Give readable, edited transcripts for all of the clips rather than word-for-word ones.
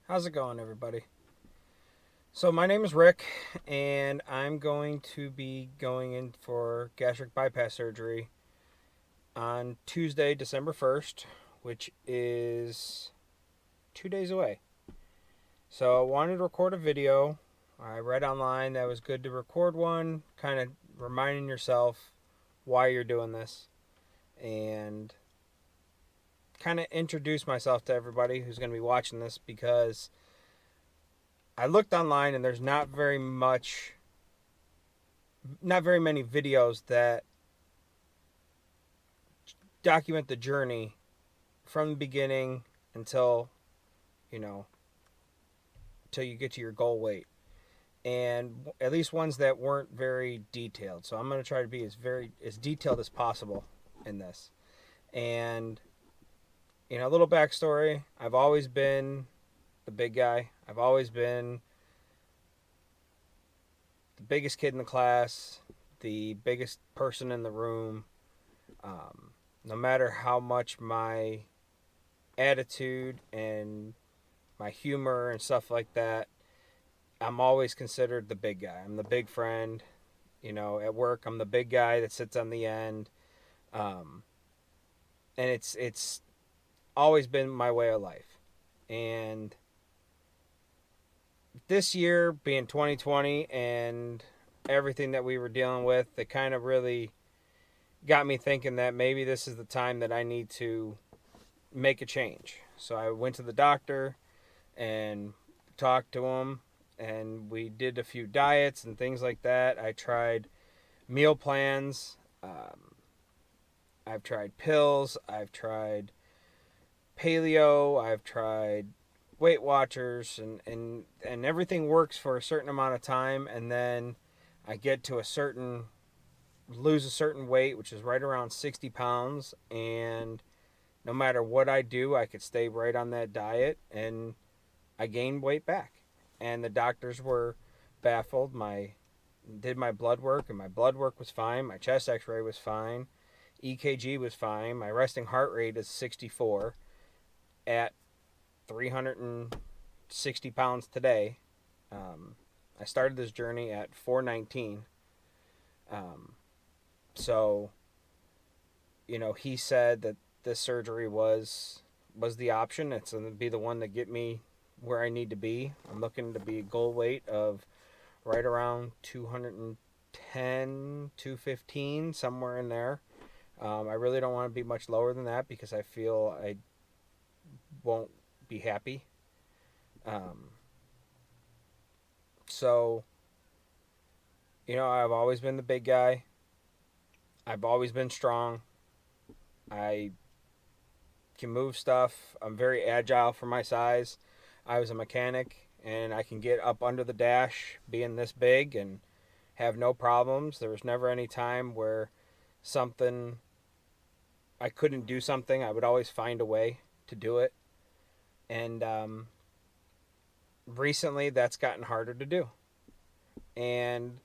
How's it going, everybody? So, my name is Rick, and I'm going to be going in for gastric bypass surgery on Tuesday, December 1st, which is 2 days away. So, I wanted to record a video. I read online that it was good to record one, kind of reminding yourself why you're doing this, and kind of introduce myself to everybody who's going to be watching this because I looked online and there's not very many videos that document the journey from the beginning until, you know, until you get to your goal weight. And at least ones that weren't very detailed. So I'm going to try to be as detailed as possible in this. And a little backstory, I've always been the big guy. I've always been the biggest kid in the class, the biggest person in the room. No matter how much my attitude and my humor and stuff like that, I'm always considered the big guy. I'm the big friend. At work, I'm the big guy that sits on the end. Um, and it's always been my way of life. And this year being 2020 and everything that we were dealing with, it kind of really got me thinking that maybe this is the time that I need to make a change. So I went to the doctor and talked to him, and we did a few diets and things like that. I tried meal plans. I've tried pills. I've tried paleo. I've tried Weight Watchers, and everything works for a certain amount of time, and then I get to lose a certain weight, which is right around 60 pounds, and no matter what I do, I could stay right on that diet, and I gained weight back. And the doctors were baffled. Did my blood work, and my blood work was fine. My chest X-ray was fine. EKG was fine. My resting heart rate is 64 at 360 pounds today. I started this journey at 419. So, he said that this surgery was the option. It's going to be the one to get me where I need to be. I'm looking to be a goal weight of right around 210, 215, somewhere in there. I really don't want to be much lower than that because I feel I won't be happy. So, I've always been the big guy. I've always been strong. I can move stuff. I'm very agile for my size. I was a mechanic, and I can get up under the dash being this big and have no problems. There was never any time where I couldn't do something. I would always find a way to do it. And recently, that's gotten harder to do. And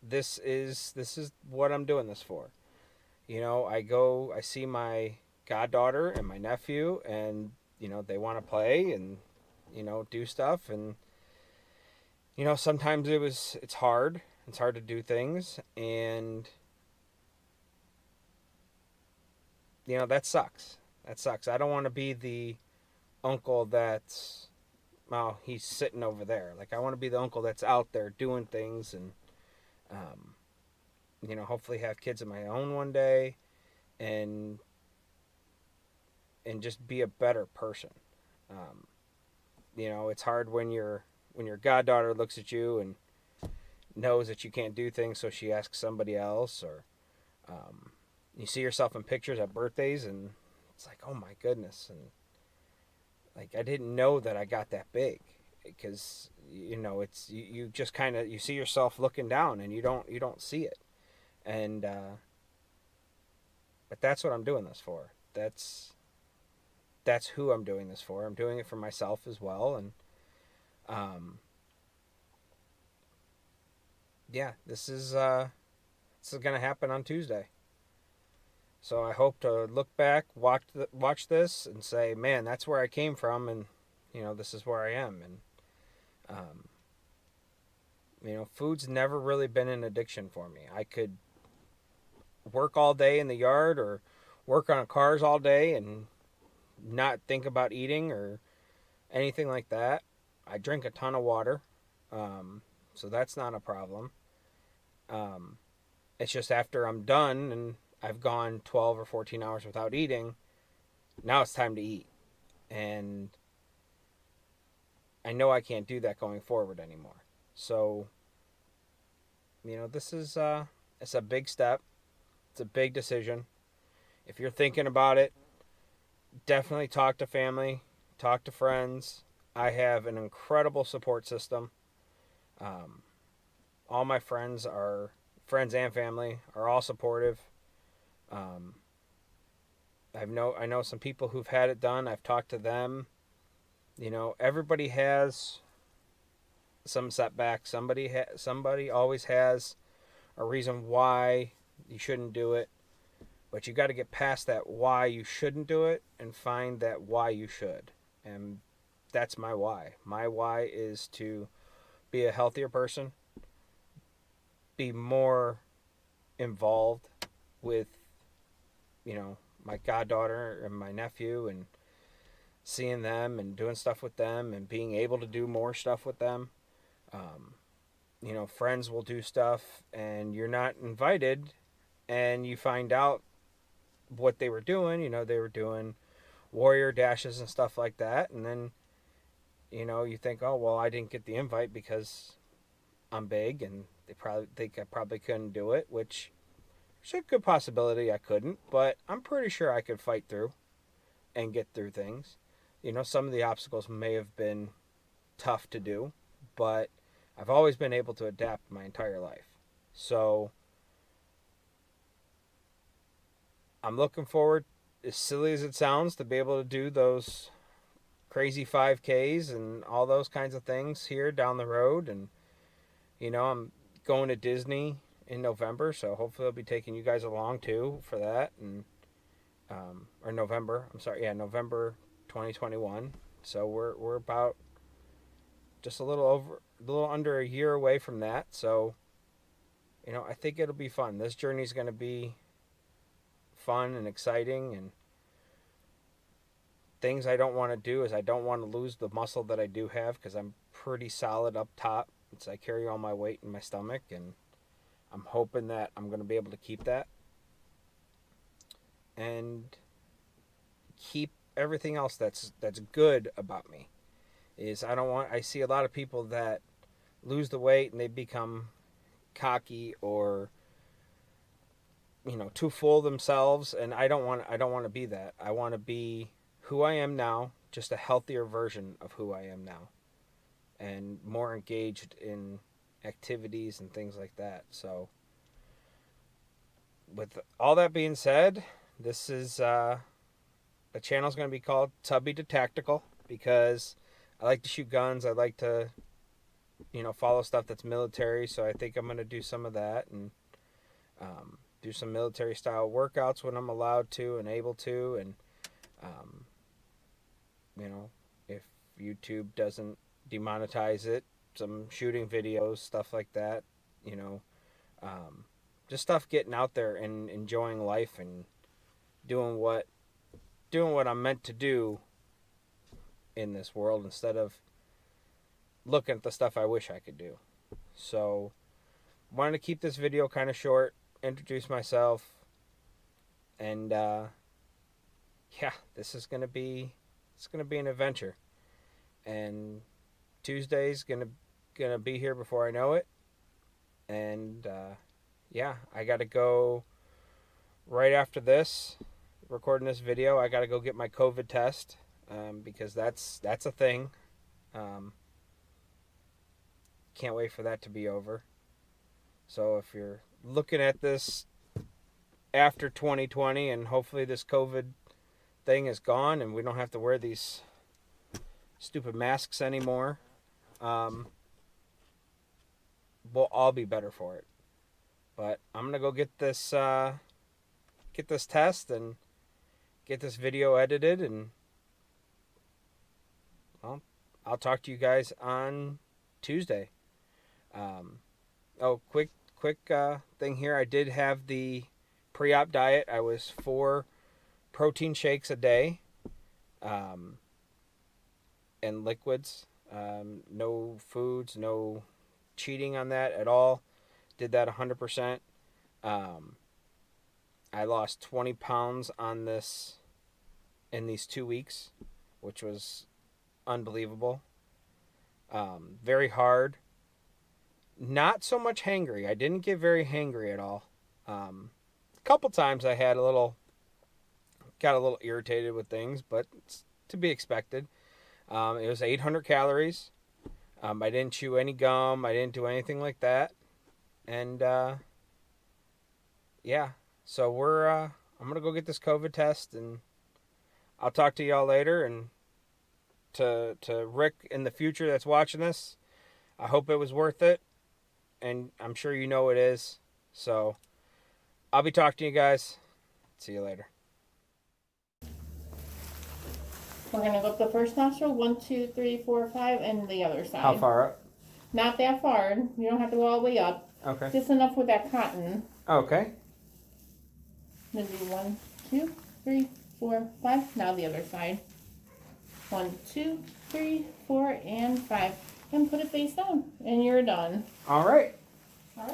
this is what I'm doing this for. I see my goddaughter and my nephew, and they want to play and do stuff, and sometimes it's hard. It's hard to do things, and that sucks. That sucks. I don't want to be the uncle that's, well, he's sitting over there. Like, I want to be the uncle that's out there doing things, and um, hopefully have kids of my own one day, and just be a better person. Um, it's hard when your goddaughter looks at you and knows that you can't do things, so she asks somebody else, or you see yourself in pictures at birthdays, and it's like, oh my goodness, and like, I didn't know that I got that big, because it's you just kind of, you see yourself looking down, and you don't see it. And but that's what I'm doing this for. That's who I'm doing this for. I'm doing it for myself as well. And yeah, this is gonna happen on Tuesday. So I hope to look back, watch this, and say, man, that's where I came from, and this is where I am. And food's never really been an addiction for me. I could work all day in the yard or work on cars all day and not think about eating or anything like that. I drink a ton of water, so that's not a problem. Um, it's just after I'm done and I've gone 12 or 14 hours without eating, now it's time to eat. And I know I can't do that going forward anymore. So, this is it's a big step. It's a big decision. If you're thinking about it, definitely talk to family, talk to friends. I have an incredible support system. Um, all my friends and family are all supportive. Um, I know some people who've had it done. I've talked to them. Everybody has some setbacks. Somebody always has a reason why you shouldn't do it. But you got to get past that why you shouldn't do it and find that why you should. And that's my why. My why is to be a healthier person, be more involved with, my goddaughter and my nephew, and seeing them and doing stuff with them and being able to do more stuff with them. Um, Friends will do stuff and you're not invited, and you find out what they were doing. They were doing warrior dashes and stuff like that. And then, you think, oh, well, I didn't get the invite because I'm big and they probably think I probably couldn't do it, which there's a good possibility I couldn't, but I'm pretty sure I could fight through and get through things. Some of the obstacles may have been tough to do, but I've always been able to adapt my entire life. So I'm looking forward, as silly as it sounds, to be able to do those crazy 5Ks and all those kinds of things here down the road. And, I'm going to Disney in November, so hopefully I'll be taking you guys along too for that. And, or November, I'm sorry, yeah, November 2021. So we're about just a little under a year away from that. So, I think it'll be fun. This journey's going to be fun and exciting. And things I don't want to do is I don't want to lose the muscle that I do have, because I'm pretty solid up top. I carry all my weight in my stomach, and I'm hoping that I'm going to be able to keep that and keep everything else that's good about me. I see a lot of people that lose the weight and they become cocky or too full of themselves, and I don't want to be that. I want to be who I am now, just a healthier version of who I am now, and more engaged in activities and things like that. So with all that being said, this is the channel's going to be called Tubby to Tactical, because I like to shoot guns. I like to follow stuff that's military, so I think I'm going to do some of that, and do some military style workouts when I'm allowed to and able to. And if YouTube doesn't demonetize it, some shooting videos, stuff like that. Just stuff getting out there and enjoying life and doing what I'm meant to do in this world, instead of looking at the stuff I wish I could do. So wanted to keep this video kind of short, introduce myself, and this is gonna be an adventure. And Tuesday's gonna be here before I know it. And I gotta go right after this, recording this video. I gotta go get my COVID test, because that's a thing. Can't wait for that to be over. So if you're looking at this after 2020, and hopefully this COVID thing is gone and we don't have to wear these stupid masks anymore, we'll all be better for it. But I'm gonna go get this test and get this video edited and well, I'll talk to you guys on Tuesday. Oh, quick thing here. I did have the pre-op diet. I was 4 protein shakes a day, and liquids. No foods, no cheating on that at all. Did that 100%. I lost 20 pounds on this in these 2 weeks, which was unbelievable. Very hard. Not so much hangry. I didn't get very hangry at all. A couple times I had got a little irritated with things, but it's to be expected. It was 800 calories. I didn't chew any gum. I didn't do anything like that. And yeah, so I'm gonna go get this COVID test, and I'll talk to y'all later. And to Rick in the future that's watching this, I hope it was worth it, and I'm sure you know it is. So I'll be talking to you guys. See you later. We're going to go up the first nostril, 1, 2, 3, 4, 5, and the other side. How far up? Not that far. You don't have to go all the way up. Okay. Just enough with that cotton. Okay. Then do 1, 2, 3, 4, 5. Now the other side. 1, 2, 3, 4, and 5. And put it face down. And you're done. All right.